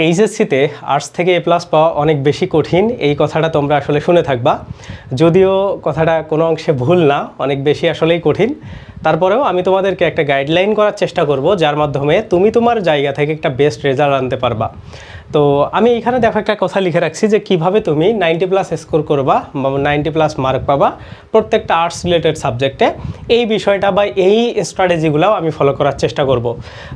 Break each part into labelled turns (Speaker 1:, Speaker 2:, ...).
Speaker 1: এইচএসসিতে arts থেকে এ plus পাওয়া অনেক বেশি কঠিন, এই কথাটা তোমরা আসলে শুনে থাকবা। যদিও কথাটা কোনো অংশে ভুল না, অনেক বেশি আসলেই কঠিন। তারপরেও আমি তোমাদেরকে একটা গাইডলাইন করার চেষ্টা করব, যার মাধ্যমে তুমি তোমার জায়গা থেকে একটা বেস্ট রেজাল্ট আনতে পারবা। তো আমি এখানে দেখো একটা কথা লিখে রাখছি যে কিভাবে তুমি 90+ স্কোর করবা বা 90+ মার্ক পাবা প্রত্যেকটা আর্টস রিলেটেড সাবজেক্টে। এই বিষয়টা বা এই স্ট্র্যাটেজিগুলোও আমি ফলো করার চেষ্টা করব।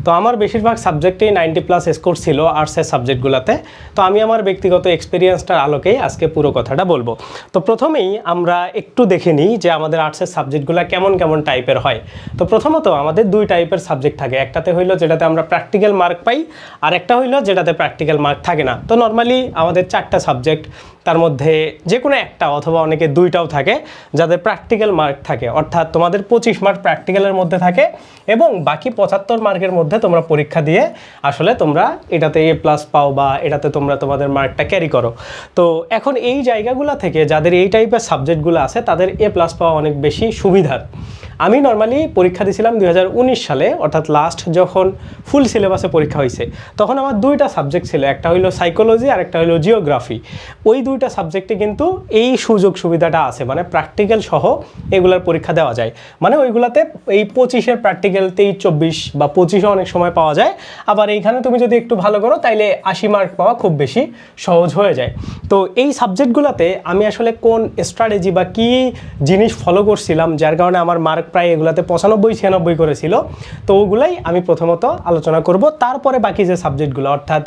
Speaker 1: তো আমার বেশিরভাগ সাবজেক্টেই 90+ স্কোর ছিল আর্টসের সাবজেক্টগুলোতে। তো আমি আমার ব্যক্তিগত এক্সপিরিয়েন্সটার আলোকেই আজকে পুরো কথাটা বলবো। তো প্রথমেই আমরা একটু দেখে নিই যে আমাদের আর্টসের সাবজেক্টগুলো কেমন কেমন টাইপের হয়। তো প্রথমত আমাদের দুই টাইপের সাবজেক্ট থাকে, একটাতে হইলো যেটাতে আমরা প্র্যাকটিক্যাল মার্ক পাই, আর একটা হইলো যেটাতে প্র্যাকটিক্যাল মার্ক থাকে না। তো নর্মালি আমাদের 4টা সাবজেক্ট, তার মধ্যে যে কোনো একটা অথবা অনেকে 2টাও থাকে যাদের প্র্যাকটিক্যাল মার্ক থাকে, অর্থাৎ তোমাদের 25 মার্ক প্র্যাকটিক্যালের মধ্যে থাকে এবং বাকি 75 মার্কের মধ্যে তোমরা পরীক্ষা দিয়ে আসলে তোমরা এটাতে A+ পাও বা এটাতে তোমরা তোমাদের মার্কটা ক্যারি করো। তো এখন এই জায়গাগুলো থেকে যাদের এই টাইপের সাবজেক্টগুলো আছে তাদের A+ পাওয়া অনেক বেশি সুবিধার। আমি নর্মালি পরীক্ষা দিয়েছিলাম 2019 সালে, অর্থাৎ লাস্ট যখন ফুল সিলেবাসে পরীক্ষা হয়েছে তখন আমার 2টা সাবজেক্ট ছিল, একটা হলো সাইকোলজি আর একটা হলো জিওগ্রাফি। ওই 2টা সাবজেক্টে কিন্তু এই সুযোগ সুবিধাটা আছে, মানে প্র্যাকটিক্যাল সহ এগুলার পরীক্ষা দেওয়া যায়। মানে ওইগুলাতে এই 25-এর প্র্যাকটিক্যাল 23-24 বা 25 অনেক সময় পাওয়া যায়। আবার এইখানে তুমি যদি একটু ভালো করো তাইলে 80 মার্ক পাওয়া খুব বেশি সহজ হয়ে যায়। তো এই সাবজেক্টগুলোতে আমি আসলে কোন স্ট্র্যাটেজি বা কী জিনিস ফলো করছিলাম যার কারণে আমার মার্ক প্রায় এগুলাতে 95-96 করেছিল, তো ওগুলাই আমি প্রথমত আলোচনা করব। তারপরে বাকি যে সাবজেক্টগুলো, অর্থাৎ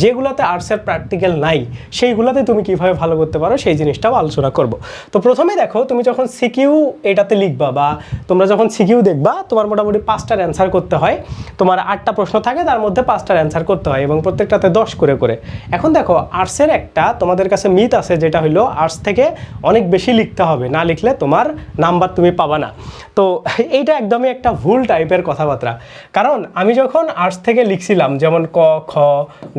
Speaker 1: যেগুলোতে আর্টসের প্র্যাকটিক্যাল নাই সেইগুলোতে তুমি কীভাবে ভালো করতে পারো সেই জিনিসটাও আলোচনা করব। তো প্রথমে দেখো, তুমি যখন সিকিউ এটাতে লিখবা বা তোমরা যখন সিকিউ দেখবা, তোমার মোটামুটি 5টার অ্যান্সার করতে হয়। তোমার 8টা প্রশ্ন থাকে, তার মধ্যে 5টার অ্যান্সার করতে হয় এবং প্রত্যেকটাতে 10 করে করে। এখন দেখো, আর্টসের একটা তোমাদের কাছে মিথ আছে, যেটা হলো আর্টস থেকে অনেক বেশি লিখতে হবে, না লিখলে তোমার নাম্বার তুমি পাবা না। তো এইটা একদমই একটা ভুল টাইপের কথাবার্তা। কারণ আমি যখন আর্টস থেকে লিখছিলাম, যেমন ক, খ,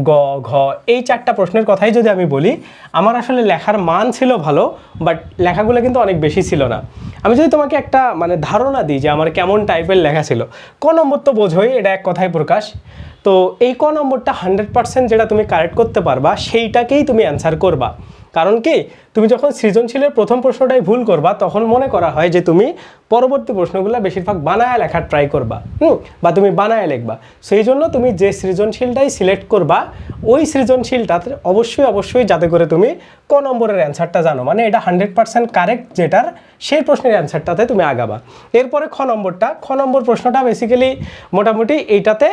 Speaker 1: গ, ঘ, এই 4টা প্রশ্নের কথাই যদি আমি বলি, আমার আসলে লেখার মান ছিল ভালো, বাট লেখাগুলো কিন্তু অনেক বেশি ছিল না। আমি যদি তোমাকে একটা ধারণা দিই যে আমার কেমন টাইপের লেখা ছিল, ক নম্বর তো বোঝোই, এটা এক কথায় প্রকাশ। তো এই ক নম্বরটা 100% যেটা তুমি কারেক্ট করতে পারবা সেইটাকেই তুমি অ্যান্সার করবা। কারণ কি, তুমি যখন সৃজনশীলের প্রথম প্রশ্নটাই ভুল করবা তখন মনে করা হয় যে তুমি পরবর্তী প্রশ্নগুলো বেশিরভাগ বানায় লেখার ট্রাই করবা, বা তুমি বানায় লিখবা। সেই জন্য তুমি যে সৃজনশীলটাই সিলেক্ট করবা, ওই সৃজনশীলটাতে অবশ্যই যাতে করে তুমি ক নম্বরের অ্যান্সারটা জানো, মানে এটা 100% কারেক্ট যেটার, সেই প্রশ্নের অ্যান্সারটাতে তুমি আগাবা। এরপরে খ নম্বর প্রশ্নটা বেসিক্যালি মোটামুটি এইটাতে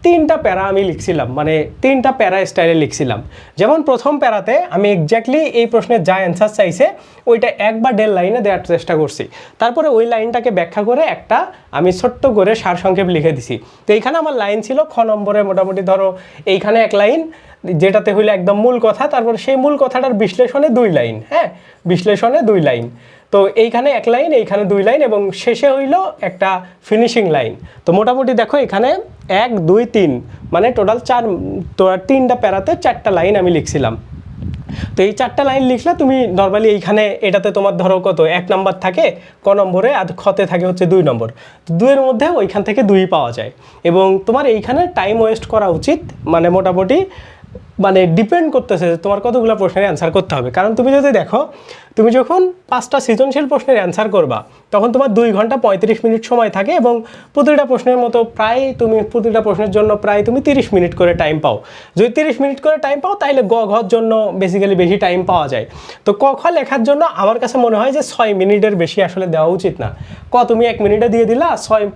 Speaker 1: 3টা প্যারা আমি লিখছিলাম, মানে 3টা প্যারা স্টাইলে লিখছিলাম। যেমন প্রথম প্যারাতে আমি এক্স্যাক্টলি এই প্রশ্নের যা অ্যান্সার চাইছে ওইটা 1 বা 1.5 লাইনে দেওয়ার চেষ্টা করছি। তারপরে ওই লাইনটাকে ব্যাখ্যা করে একটা আমি ছোট্ট করে সারসংক্ষেপ লিখে দিছি। তো এইখানে আমার লাইন ছিল খ নম্বরে মোটামুটি ধরো এইখানে 1 লাইন, যেটাতে হইলো একদম মূল কথা, তারপর সেই মূল কথাটার বিশ্লেষণে 2 লাইন, বিশ্লেষণে 2 লাইন। তো এইখানে 1 লাইন, এইখানে 2 লাইন এবং শেষে হইলো একটা ফিনিশিং লাইন। তো মোটামুটি দেখো এখানে 1, 2, 3 মানে টোটাল 3টা প্যারাতে 4টা লাইন আমি লিখছিলাম। তো এই 4টা লাইন লিখলে তুমি নর্মালি এইখানে এটাতে তোমার ধরো কত 1 নাম্বার থাকে ক নম্বরে, আর খতে থাকে হচ্ছে 2 নম্বর। তো 2-এর মধ্যে ওইখান থেকে 2 পাওয়া যায় এবং তোমার এইখানে টাইম ওয়েস্ট করা উচিত, মানে মোটামুটি ডিপেন্ড করতেছে যে তোমার কতগুলো প্রশ্নের অ্যান্সার করতে হবে। কারণ তুমি যদি দেখো, তুমি যখন 5টা সৃজনশীল প্রশ্নের অ্যান্সার করবা তখন তোমার 2 ঘন্টা 35 মিনিট সময় থাকে এবং প্রতিটা প্রশ্নের মতো প্রায় তুমি প্রতিটা প্রশ্নের জন্য প্রায় তুমি 30 মিনিট করে টাইম পাও। যদি 30 মিনিট করে টাইম পাও তাহলে গ ঘর জন্য বেসিক্যালি বেশি টাইম পাওয়া যায়। তো ক খ লেখার জন্য আমার কাছে মনে হয় যে 6 মিনিটের বেশি আসলে দেওয়া উচিত না। ক তুমি 1 মিনিটে দিয়ে দিলা,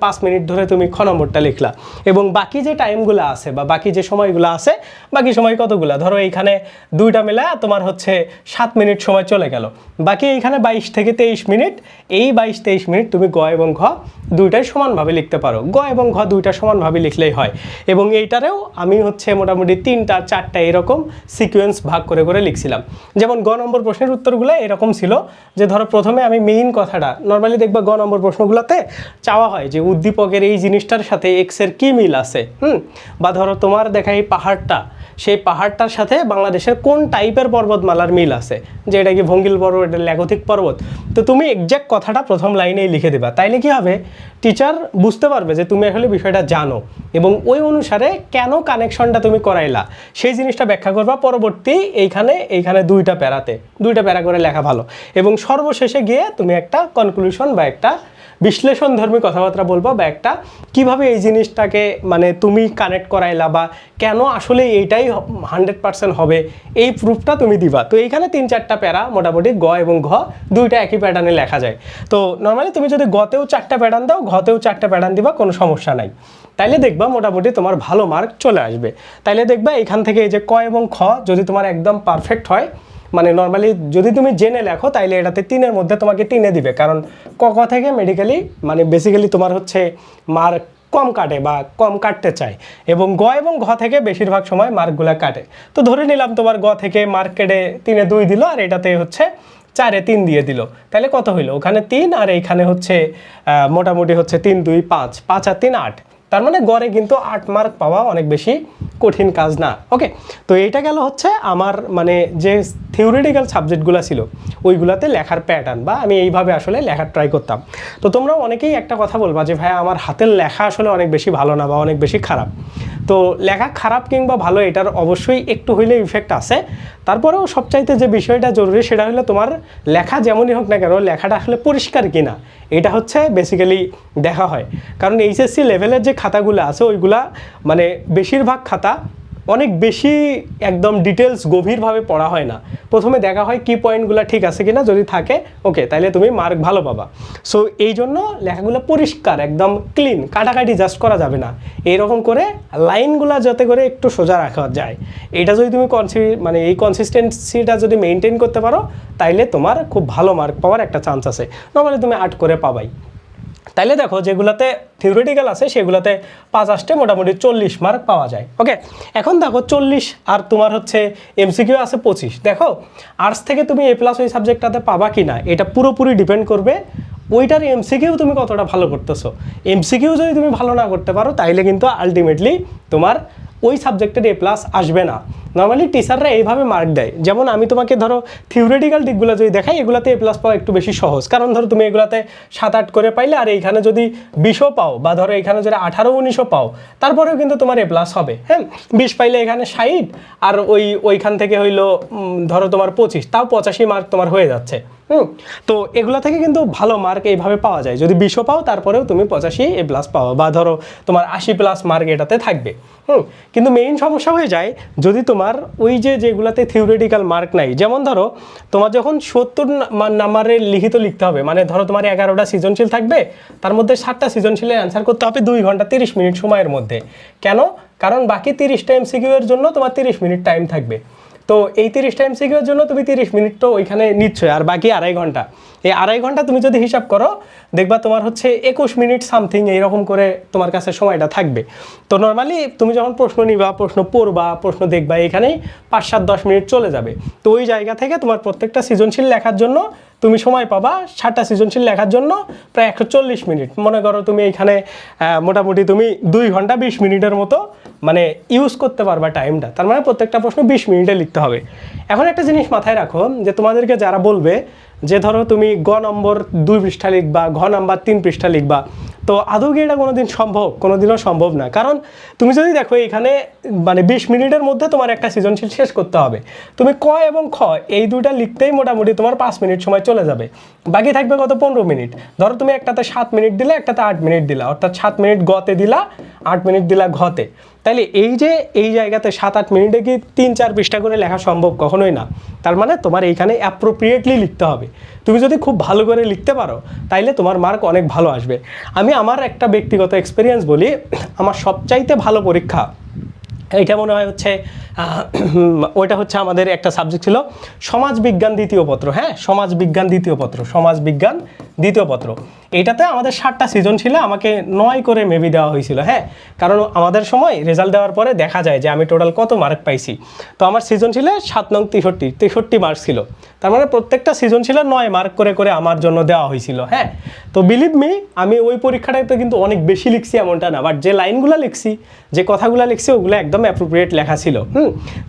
Speaker 1: 5 মিনিট ধরে তুমি খ নম্বরটা লিখলা এবং বাকি যে টাইমগুলো আছে বা বাকি যে সময়গুলো আছে, বাকি সময় কতগুলা ধরো এইখানে 2টা মেলা তোমার হচ্ছে 7 মিনিট সময় চলে গেল, বাকি এইখানে 22 থেকে 23 মিনিট। এই 22-23 মিনিট তুমি গ এবং ঘ দুইটাই সমানভাবে লিখতে পারো, গ এবং ঘ দুইটা সমানভাবে লিখলেই হয়। এবং এইটারেও আমি হচ্ছে মোটামুটি 3টা 4টা এরকম সিকোয়েন্স ভাগ করে করে লিখছিলাম। যেমন গ নম্বর প্রশ্নের উত্তরগুলো এরকম ছিল যে ধরো প্রথমে আমি মেইন কথাটা, নর্মালি দেখবা গ নম্বর প্রশ্নগুলোতে চাওয়া হয় যে উদ্দীপকের এই জিনিসটার সাথে এক্সের কী মিল আছে, বা ধরো তোমার দেখা এই পাহাড়টা সেই পাহাড়টার সাথে বাংলাদেশের কোন টাইপের পর্বতমালার মিল আছে, যে এটা কি ভঙ্গিল পর্বত, এটা ল্যাগথিক পর্বত। তো তুমি এক্স্যাক্ট কথাটা প্রথম লাইনেই লিখে দেবা, তাইলে কি হবে, টিচার বুঝতে পারবে যে তুমি আসলে বিষয়টা জানো এবং ওই অনুসারে কেন কানেকশনটা তুমি করাইলা সেই জিনিসটা ব্যাখ্যা করবা পরবর্তী এইখানে দুইটা প্যারা করে লেখা ভালো। এবং সর্বশেষে গিয়ে তুমি একটা কনক্লুশন বা একটা বিশ্লেষণধর্মী কথাবার্তা বলবো, বা একটা কিভাবে এই জিনিসটাকে মানে তুমি কানেক্ট করাইলা বা কেন আসলে এইটাই 100% হবে এই প্রুফটা তুমি দিবা। তো এইখানে 3-4টা প্যারা মোটামুটি গ এবং ঘ দুইটা একই প্যাটার্নে লেখা যায়। তো নর্মালি তুমি যদি গতেও 4টা প্যাটার্ন দাও, ঘতেও 4টা প্যাটার্ন দিবা, কোনো সমস্যা নাই। তাইলে দেখবা মোটামুটি তোমার ভালো মার্ক চলে আসবে। তাইলে দেখবা এখান থেকে এই যে ক এবং খ যদি তোমার একদম পারফেক্ট হয়, মানে নর্মালি যদি তুমি জেনে লেখো তাইলে এটাতে 3-এর মধ্যে তোমাকে 3-এ দিবে, কারণ ক থেকে মেডিকেলি মানে বেসিক্যালি তোমার হচ্ছে মার্ক কম কাটে বা কম কাটতে চায়, এবং গ এবং ঘ থেকে বেশিরভাগ সময় মার্কগুলো কাটে। তো ধরে নিলাম তোমার গ থেকে মার্ক কেটে 3-এ 2 দিল, আর এটাতে হচ্ছে 4-এ 3 দিয়ে দিল, তাহলে কত হইলো, ওখানে 3 আর এইখানে হচ্ছে মোটামুটি হচ্ছে 3, 2, 5, 5 আর 3, 8। তার মানে গড়ে কিন্তু 8 মার্ক পাওয়া অনেক বেশি কঠিন কাজ না। ওকে, তো এইটা গেল হচ্ছে আমার মানে যে থিওরিটিক্যাল সাবজেক্টগুলো ছিল ওইগুলোতে লেখার প্যাটার্ন, বা আমি এইভাবে আসলে লেখার ট্রাই করতাম। তো তোমরা অনেকেই একটা কথা বলবা যে ভাই আমার হাতের লেখা আসলে অনেক বেশি ভালো না বা অনেক বেশি খারাপ। তো লেখা খারাপ কিংবা ভালো এটার অবশ্যই একটু হইলে ইফেক্ট আছে, তারপরেও সবচাইতে যে বিষয়টা জরুরি সেটা হলো তোমার লেখা যেমনই হোক না কেন লেখাটা আসলে পরিষ্কার কিনা এটা হচ্ছে বেসিক্যালি দেখা হয়। কারণ এইচএসসি লেভেলের যে খাতাগুলো আছে ওইগুলা মানে বেশিরভাগ খাতা অনেক বেশি একদম ডিটেলস গভীরভাবে পড়া হয় না, প্রথমে দেখা হয় কি পয়েন্টগুলো ঠিক আছে কিনা, যদি থাকে ওকে তাহলে তুমি মার্ক ভালো পাবা। সো এই জন্য লেখাগুলো পরিষ্কার একদম ক্লিন, কাটাকাটি জাস্ট করা যাবে না, এইরকম করে লাইনগুলো যাতে করে একটু সোজা রাখা যায়, এটা যদি তুমি মানে এই কনসিস্টেন্সিটা যদি মেনটেন করতে পারো তাইলে তোমার খুব ভালো মার্ক পাওয়ার একটা চান্স আছে, নর্মালি তুমি 8 করে পাবাই। তাইলে দেখো যেগুলাতে থিওরিটিক্যাল আছে সেগুলোতে 5 আসতে মোটামুটি 40 মার্ক পাওয়া যায়। ওকে, এখন দেখো 40 আর তোমার হচ্ছে এমসিকিউ আছে 25। দেখো আর্টস থেকে তুমি A+ ওই সাবজেক্টটাতে পাবা কি না এটা পুরোপুরি ডিপেন্ড করবে ওইটার এমসিকিউ তুমি কতটা ভালো করতেছো। এমসিকিউ যদি তুমি ভালো না করতে পারো তাইলে কিন্তু আলটিমেটলি তোমার ওই সাবজেক্টের A+ আসবে না। নর্মালি টিচাররা এইভাবে মার্ক দেয়, যেমন আমি তোমাকে ধরো থিওরিটিক্যাল দিকগুলো যদি দেখাই এগুলাতে A+ পাওয়া একটু বেশি সহজ, কারণ ধরো তুমি এগুলাতে 7-8 করে পাইলে আর এইখানে যদি 20ও পাও বা ধরো এইখানে যদি 18-19ও পাও তারপরেও কিন্তু তোমার A+ হবে। হ্যাঁ, 20 পাইলে এখানে 60 আর ওইখান থেকে হইলো ধরো তোমার 25, তাও 85 মার্ক তোমার হয়ে যাচ্ছে। তো এগুলা থেকে কিন্তু ভালো মার্ক এইভাবে পাওয়া যায়, যদি 20ও পাও তারপরেও তুমি 85 A+ পাও বা ধরো তোমার 80+ মার্ক এটাতে থাকবে। কিন্তু মেইন সমস্যা হয়ে যায় যদি তোমার ওই যেগুলাতে থিওরিটিক্যাল মার্ক নাই, যেমন ধরো তোমার যখন 70 নাম্বারের লিখিত লিখতে হবে, মানে ধরো তোমার 11টা সৃজনশীল থাকবে, তার মধ্যে 7টা সৃজনশীলের অ্যান্সার করতে হবে 2 ঘন্টা 30 মিনিট সময়ের মধ্যে। কেন? কারণ বাকি 30টা এমসিকিউ এর জন্য তোমার 30 মিনিট টাইম থাকবে। তো এই 30টা এমসিকিউ এর জন্য তুমি 30 মিনিট তো ওইখানে নিচ্ছই, আর বাকি 2.5 ঘন্টা। এই 2.5 ঘন্টা তুমি যদি হিসাব করো দেখবা তোমার হচ্ছে 21 মিনিট সামথিং এইরকম করে তোমার কাছে সময়টা থাকবে। তো নর্মালি তুমি যখন প্রশ্ন নিবা, প্রশ্ন পড়বা, প্রশ্ন দেখবা, এখানেই 5-7-10 মিনিট চলে যাবে। তো ওই জায়গা থেকে তোমার প্রত্যেকটা সৃজনশীল লেখার জন্য তুমি সময় পাবা 7টা সৃজনশীল লেখার জন্য প্রায় 140 মিনিট। মনে করো তুমি এখানে মোটামুটি তুমি 2 ঘন্টা 20 মিনিটের মতো মানে ইউজ করতে পারবা টাইমটা, তার মানে প্রত্যেকটা প্রশ্ন 20 মিনিটে লিখতে হবে। এখন একটা জিনিস মাথায় রাখো যে তোমাদেরকে যারা বলবে যে ধরো তুমি গ নম্বর 2 পৃষ্ঠা লিখবা, ঘ নাম্বার 3 পৃষ্ঠা লিখবা, তো আদৌ কি এটা কোনোদিন সম্ভব? কোনোদিনও সম্ভব না। কারণ তুমি যদি দেখো এখানে মানে 20 মিনিটের মধ্যে তোমার একটা সৃজনশীল শেষ করতে হবে, তুমি ক এবং খ এই দুইটা লিখতেই মোটামুটি তোমার 5 মিনিট সময় চলে যাবে, বাকি থাকবে কত 15 মিনিট। ধরো তুমি একটাতে 7 মিনিট দিলা, একটাতে 8 মিনিট দিলা, অর্থাৎ 7 মিনিট গতে দিলা, 8 মিনিট দিলা ঘতে। তাইলে এই জায়গাতে 7-8 মিনিটে কি 3-4 পৃষ্ঠা করে লেখা সম্ভব? কখনোই না। তার মানে তোমার এইখানে অ্যাপ্রোপ্রিয়েটলি লিখতে হবে। তুমি যদি খুব ভালো করে লিখতে পারো তাইলে তোমার মার্ক অনেক ভালো আসবে। আমি আমার একটা ব্যক্তিগত এক্সপিরিয়েন্স বলি, আমার সবচাইতে ভালো পরীক্ষা এইটা মনে হয় হচ্ছে ওইটা হচ্ছে আমাদের একটা সাবজেক্ট ছিল সমাজবিজ্ঞান দ্বিতীয় পত্র। হ্যাঁ, সমাজবিজ্ঞান দ্বিতীয় পত্র, সমাজবিজ্ঞান দ্বিতীয় পত্র। এইটাতে আমাদের 7টা সিজন ছিল, আমাকে 9 করে মেবি দেওয়া হয়েছিল। হ্যাঁ, কারণ আমাদের সময় রেজাল্ট দেওয়ার পরে দেখা যায় যে আমি টোটাল কত মার্ক পাইছি। তো আমার সিজন ছিল 7 নং 63 মার্ক ছিল। তার মানে প্রত্যেকটা সিজন ছিল 9 মার্ক করে করে আমার জন্য দেওয়া হয়েছিল। হ্যাঁ, তো বিলিভ মি, আমি ওই পরীক্ষাটাতে কিন্তু অনেক বেশি লিখছি এমনটা না, বাট যে লাইনগুলো লিখছি, যে কথাগুলো লিখছি, ওগুলো একদম অ্যাপ্রোপ্রিয়েট লেখা ছিল।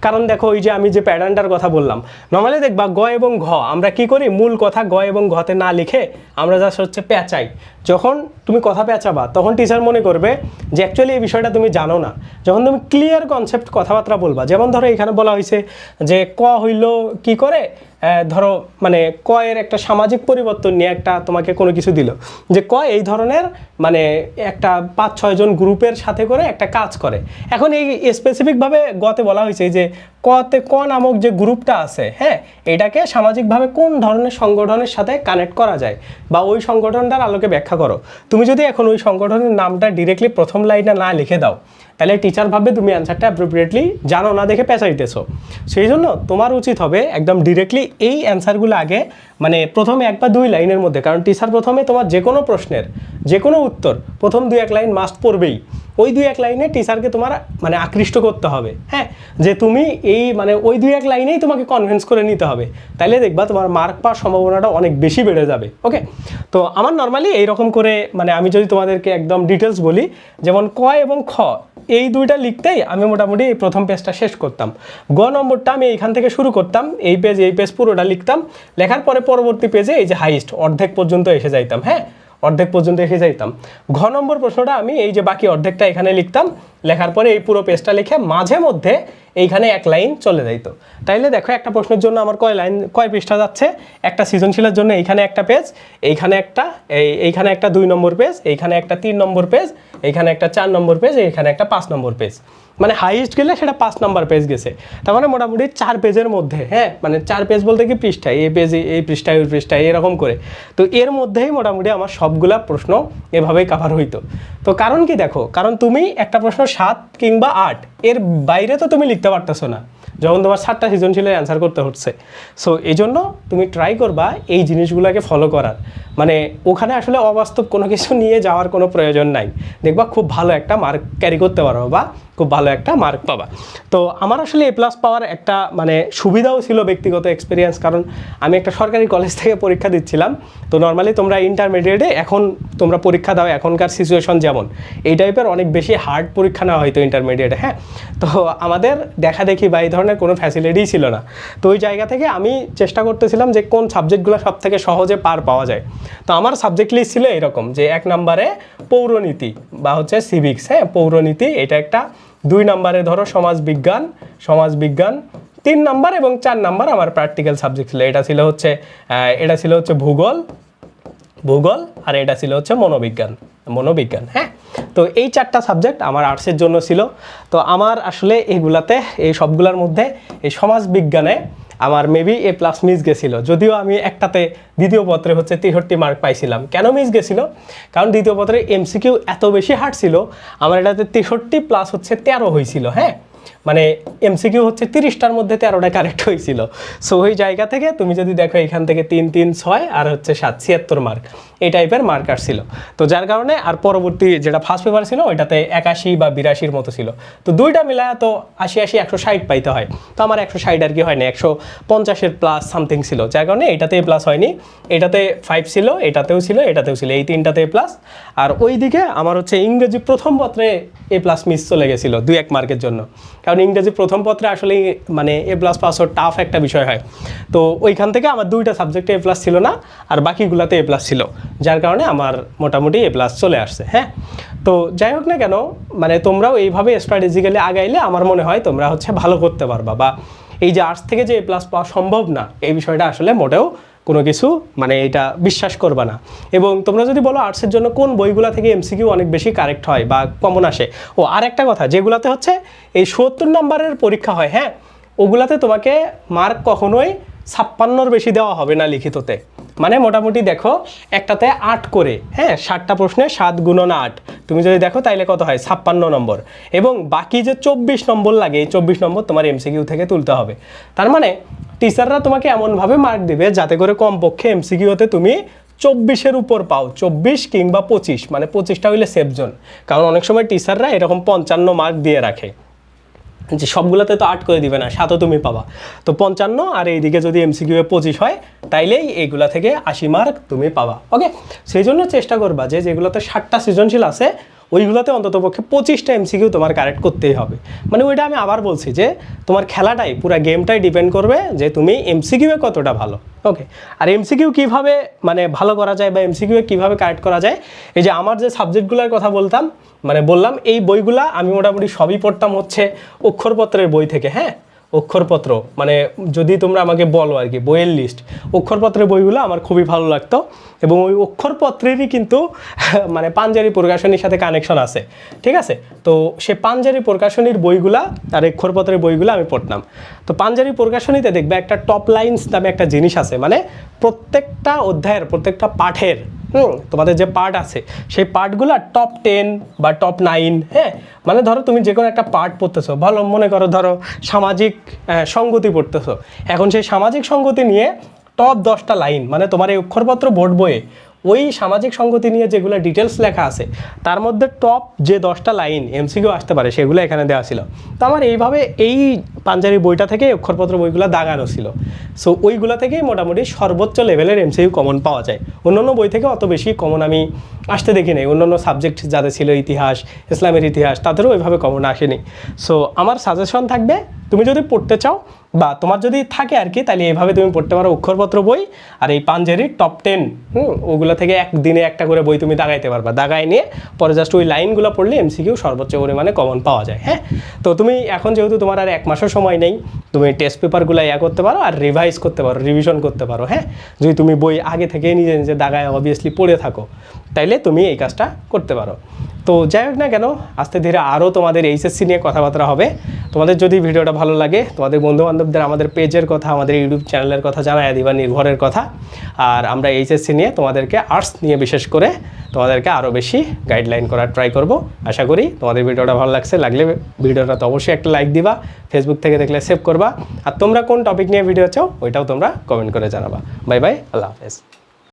Speaker 1: কারণ দেখো, ওই যে আমি যে প্যাটার্নটার কথা বললাম, নর্মালি দেখবা গ এবং ঘ আমরা কি করি, মূল কথা গ এবং ঘতে না লিখে আমরা জাস্ট হচ্ছে পেঁচাই। যখন তুমি কথা পেঁচাবা তখন টিচার মনে করবে যে অ্যাকচুয়ালি এই বিষয়টা তুমি জানো না। যখন তুমি ক্লিয়ার কনসেপ্ট কথাবার্তা বলবা, যেমন ধরো এখানে বলা হয়েছে যে ক হইল কি করে, ধরো মানে ক এর একটা সামাজিক পরিবর্তন নিয়ে একটা তোমাকে কোনো কিছু দিল, যে ক এই ধরনের মানে একটা 5-6 জন গ্রুপের সাথে করে একটা কাজ করে। এখন এই স্পেসিফিকভাবে গতে বলা হয়েছে যে কতে ক নামক যে গ্রুপটা আছে, হ্যাঁ, এটাকে সামাজিকভাবে কোন ধরনের সংগঠনের সাথে কানেক্ট করা যায় বা ওই সংগঠনটার আলোকে ব্যাখ্যা করো। তুমি যদি এখন ওই সংগঠনের নামটা ডিরেক্টলি প্রথম লাইনে না লিখে দাও, তাহলে টিচার ভাববে তুমি অ্যান্সারটা অ্যাপ্রোপ্রিয়েটলি জানো না দেখে পেঁচাইতেছো। সেই জন্য তোমার উচিত হবে একদম ডিরেক্টলি এই অ্যান্সারগুলো আগে মানে প্রথমে 1 বা 2 লাইনের মধ্যে, কারণ টিচার প্রথমে তোমার যে কোনো প্রশ্নের যে কোনো উত্তর প্রথম 2-1 লাইন মাস্ট পড়বেই। ওই 2-1 লাইনে টিচারকে তোমার মানে আকৃষ্ট করতে হবে। হ্যাঁ, যে তুমি এই মানে ওই 2-1 লাইনেই তোমাকে কনভিন্স করে নিতে হবে, তাইলে দেখবা তোমার মার্ক পাওয়ার সম্ভাবনাটা অনেক বেশি বেড়ে যাবে। ওকে, তো আমার নর্মালি এইরকম করে মানে আমি যদি তোমাদেরকে একদম ডিটেলস বলি, যেমন ক এবং খ এই দুইটা লিখতেই আমি মোটামুটি এই প্রথম পেজটা শেষ করতাম। গ নম্বরটা আমি এইখান থেকে শুরু করতাম, এই পেজ পুরোটা লিখতাম, লেখার পরে পরবর্তী পেজে এই যে হাইস্ট অর্ধেক পর্যন্ত এসে যাইতাম। হ্যাঁ, অর্ধেক পর্যন্ত এসে যাইতাম। ঘ নম্বর প্রশ্নটা আমি এই যে বাকি অর্ধেকটা এখানে লিখতাম, লেখার পরে এই পুরো পেজটা লিখে মাঝে মধ্যে এইখানে 1 লাইন চলে যাইতো। তাইলে দেখো একটা প্রশ্নের জন্য আমার কয় পৃষ্ঠা যাচ্ছে, একটা সৃজনশীলের জন্য এইখানে একটা পেজ, এইখানে একটা 2 নম্বর পেজ, এইখানে একটা 3 নম্বর পেজ, এইখানে একটা 4 নম্বর পেজ, এইখানে একটা 5 নম্বর পেজ। মানে হাইয়েস্ট গেলে সেটা 5 নম্বর পেজ গেছে। তার মানে মোটামুটি 4 পেজের মধ্যে, হ্যাঁ মানে 4 পেজ বলতে কি পৃষ্ঠায়, এই পেজে এই পৃষ্ঠায় ওই পৃষ্ঠায় এরকম করে। তো এর মধ্যেই মোটামুটি আমার সবগুলা প্রশ্ন এভাবেই কভার হইতো। তো কারণ কি দেখো, কারণ তুমি একটা প্রশ্ন 7 কিংবা 8 এর বাইরে তো তুমি লিখতে পারতেছো না যখন তোমার 7টা সৃজনশীলের অ্যান্সার করতে হচ্ছে। সো এই জন্য তুমি ট্রাই করবা এই জিনিসগুলোকে ফলো করার, মানে ওখানে আসলে অবাস্তব কোনো কিছু নিয়ে যাওয়ার কোনো প্রয়োজন নাই। দেখবা খুব ভালো একটা মার্ক ক্যারি করতে পারো বা খুব ভালো একটা মার্ক পাবা। তো আমার আসলে A+ পাওয়ার একটা মানে সুবিধাও ছিল ব্যক্তিগত এক্সপিরিয়েন্স, কারণ আমি একটা সরকারি কলেজ থেকে পরীক্ষা দিচ্ছিলাম। তো নর্মালি তোমরা ইন্টারমিডিয়েটে এখন তোমরা পরীক্ষা দাও, এখনকার সিচুয়েশন যেমন এই টাইপের অনেক বেশি হার্ড পরীক্ষা নেওয়া হয়তো ইন্টারমিডিয়েটে। হ্যাঁ, তো আমাদের দেখা দেখি বা এই ধরনের কোনো ফ্যাসিলিটিই ছিল না। তো ওই জায়গা থেকে আমি চেষ্টা করতেছিলাম যে কোন সাবজেক্টগুলো সব থেকে সহজে পার পাওয়া যায়। তো আমার সাবজেক্ট লিস্ট ছিল এরকম যে 1 নম্বরে পৌরনীতি বা হচ্ছে সিভিক্স, হ্যাঁ পৌরনীতি এটা একটা, 2 নম্বরে ধরো সমাজবিজ্ঞান, 3 নাম্বার এবং 4 নাম্বার আমার প্র্যাকটিক্যাল সাবজেক্ট ছিল। এটা ছিল হচ্ছে ভূগোল আর এটা ছিল হচ্ছে মনোবিজ্ঞান। হ্যাঁ, তো এই 4টা সাবজেক্ট আমার আর্টসের জন্য ছিল। তো আমার আসলে এইগুলাতে এই সবগুলোর মধ্যে এই সমাজবিজ্ঞানে আমার মেবি A+ মিস গেছিলো, যদিও আমি একটাতে দ্বিতীয় পত্রে হচ্ছে 63 মার্ক পাইছিলাম। কেন মিস গেছিলো? কারণ দ্বিতীয় পত্রে MCQ এত বেশি হার্ড ছিল, আমার এটাতে 63 প্লাস হচ্ছে 13 হয়েছিল। হ্যাঁ, মানে MCQ হচ্ছে 30টার মধ্যে 13টা কারেক্ট হয়েছিল। সো ওই জায়গা থেকে তুমি যদি দেখো এখান থেকে 3, 3, 6 আর হচ্ছে 7, 76 মার্ক এই টাইপের মার্ক আসছিল। তো যার কারণে আর পরবর্তী যেটা ফার্স্ট পেপার ছিল ওইটাতে 81 বা 82-র মতো ছিল। তো দুইটা মিলায় তো 80, 160 পাইতে হয়। তো আমার 160 আর কি হয়নি, 150-এর প্লাস সামথিং ছিল, যার কারণে এটাতে A+ হয়নি। এটাতে 5 ছিল, এটাতেও ছিল, এই 3টাতে A+। আর ওইদিকে আমার হচ্ছে ইংরেজি প্রথম পত্রে A+ মিস চলে গেছিলো 2-1 মার্কের জন্য, কারণ ইংরেজি প্রথম পত্রে আসলে মানে A+ পাস হওয়া টাফ একটা বিষয় হয়। তো ওইখান থেকে আমার 2টা সাবজেক্টে A+ ছিল না, আর বাকিগুলোতে A+ ছিল, যার কারণে আমার মোটামুটি A+ চলে আসছে। হ্যাঁ, তো যাই হোক না কেন, মানে তোমরাও এইভাবে স্ট্র্যাটেজিক্যালি আগাইলে আমার মনে হয় তোমরা হচ্ছে ভালো করতে পারবা, বা এই যে আর্টস থেকে যে A+ পাওয়া সম্ভব না এই বিষয়টা আসলে মোটেও কোনো কিছু মানে এটা বিশ্বাস করবা না। এবং তোমরা যদি বলো আর্টসের জন্য কোন বইগুলো থেকে MCQ অনেক বেশি কারেক্ট হয় বা কমন আসে, ও আর একটা কথা, যেগুলোতে হচ্ছে এই 70 নম্বরের পরীক্ষা হয়, হ্যাঁ ওগুলাতে তোমাকে মার্ক কখনোই 56-র বেশি দেওয়া হবে না লিখিততে। মানে মোটামুটি দেখো একটাতে 8 করে, হ্যাঁ 60টা প্রশ্নে 7 × 8 তুমি যদি দেখো তাইলে কত হয় 56 নম্বর, এবং বাকি যে 24 নম্বর লাগে এই 24 নম্বর তোমার MCQ থেকে তুলতে হবে। তার মানে টিচাররা তোমাকে এমনভাবে মার্ক দেবে যাতে করে কমপক্ষে MCQতে তুমি 24-এর উপর পাও, 24 কিংবা 25, মানে 25টা হইলে সেফ জোন। কারণ অনেক সময় টিচাররা এরকম 55 মার্ক দিয়ে রাখে, যে সবগুলোতে তো 8 করে দিবে না, 7ও তুমি পাবা। তো 55 আর এইদিকে যদি এমসিকিউ 25 হয়, তাইলেই এইগুলা থেকে 80 মার্ক তুমি পাবা। ওকে, সেই জন্য চেষ্টা করবা যে যেগুলোতে 60টা সৃজনশীল আছে ওইগুলোতে অন্তত পক্ষে 25টা এমসিকিউ তোমার কারেক্ট করতেই হবে। মানে ওইটা আমি আবার বলছি যে তোমার খেলাটাই, পুরো গেমটাই ডিপেন্ড করবে যে তুমি এমসিকিউয়ে কতটা ভালো। ওকে, আর এমসিকিউ কীভাবে মানে ভালো করা যায় বা এমসিকিউ কীভাবে কারেক্ট করা যায়, এই যে আমার যে সাবজেক্টগুলোর কথা বললাম, এই বইগুলা আমি মোটামুটি সবই পড়তাম হচ্ছে অক্ষরপত্রের বই থেকে। হ্যাঁ, অক্ষরপত্র মানে যদি তোমরা আমাকে বলো আর কি বইয়ের লিস্ট, অক্ষরপত্রের বইগুলো আমার খুবই ভালো লাগতো, এবং ওই অক্ষরপত্রেরই কিন্তু মানে পাঞ্জারি প্রকাশনীর সাথে কানেকশন আছে। ঠিক আছে, তো সে পাঞ্জারি প্রকাশনীর বইগুলা আর অক্ষরপত্রের বইগুলো আমি পড়তাম। তো পাঞ্জারি প্রকাশনীতে দেখবে একটা টপ লাইন্স নামে একটা জিনিস আছে, মানে প্রত্যেকটা অধ্যায়ের প্রত্যেকটা পাঠের তোমাদের যে পার্ট আছে সেই পার্টগুলো টপ 10 বা টপ 9। হ্যাঁ, মানে ধরো তুমি যে কোনো একটা পার্ট পড়তেছো, ভালো মনে করো ধরো সামাজিক সঙ্গতি পড়তেছো, এখন সেই সামাজিক সঙ্গতি নিয়ে টপ 10টা লাইন, মানে তোমার এই অক্ষরপত্র বোর্ড বইয়ে ওই সামাজিক সঙ্গতি নিয়ে যেগুলো ডিটেলস লেখা আছে তার মধ্যে টপ যে 10টা লাইন এমসিকিউ আসতে পারে সেগুলো এখানে দেওয়া ছিল। তো আমার এইভাবে এই পাঞ্জাবি বইটা থেকে অক্ষরপত্র বইগুলো দাগানো ছিল। সো ওইগুলো থেকেই মোটামুটি সর্বোচ্চ লেভেলের এমসিকিউ কমন পাওয়া যায়। অন্যান্য বই থেকে অত বেশি কমন আমি আসতে দেখি নাই। অন্যান্য সাবজেক্ট যাদের ছিল ইতিহাস, ইসলামের ইতিহাস, তাদেরও ওইভাবে কমন আসেনি। সো আমার সাজেশন থাকবে, তুমি যদি পড়তে চাও বা তোমার যদি থাকে আর কি, তাহলে এইভাবে তুমি পড়তে পারো অক্ষরপত্র বই আর এই পাঞ্জারির টপ 10 ওগুলো থেকে একদিনে একটা করে বই তুমি দাগাইতে পারবা। দাগাই নিয়ে পরে জাস্ট ওই লাইনগুলো পড়লে এমসিকিউ সর্বোচ্চ পরিমাণে কমন পাওয়া যায়। হ্যাঁ, তো তুমি এখন যেহেতু তোমার আর 1 মাসের সময় নেই, তুমি টেস্ট পেপারগুলো করতে পারো আর রিভাইজ করতে পারো, রিভিশন করতে পারো। হ্যাঁ, যদি তুমি বই আগে থেকে নিজে নিজে দাগায় অবভিয়াসলি পড়ে থাকো, তাইলে তুমি এই কাজটা করতে পারো। তো যাই হোক না কেন, আস্তে ধীরে আরও তোমাদের এইচএসসি নিয়ে কথাবার্তা হবে। তোমাদের যদি ভিডিওটা ভালো লাগে, তোমাদের বন্ধুবান্ধবদের আমাদের পেজের কথা, আমাদের ইউটিউব চ্যানেলের কথা জানাই দিবা, নির্ভরের কথা। আর আমরা এইচএসসি নিয়ে তোমাদেরকে, আর্টস নিয়ে বিশেষ করে তোমাদেরকে আরও বেশি গাইডলাইন করার ট্রাই করব। আশা করি তোমাদের ভিডিওটা ভালো লাগলে ভিডিওটা তো অবশ্যই একটা লাইক দিবা, ফেসবুক থেকে দেখলে সেভ করবা, আর তোমরা কোন টপিক নিয়ে ভিডিও চাও ওইটাও তোমরা কমেন্ট করে জানাবা। বাই বাই, আল্লাহ হাফেজ।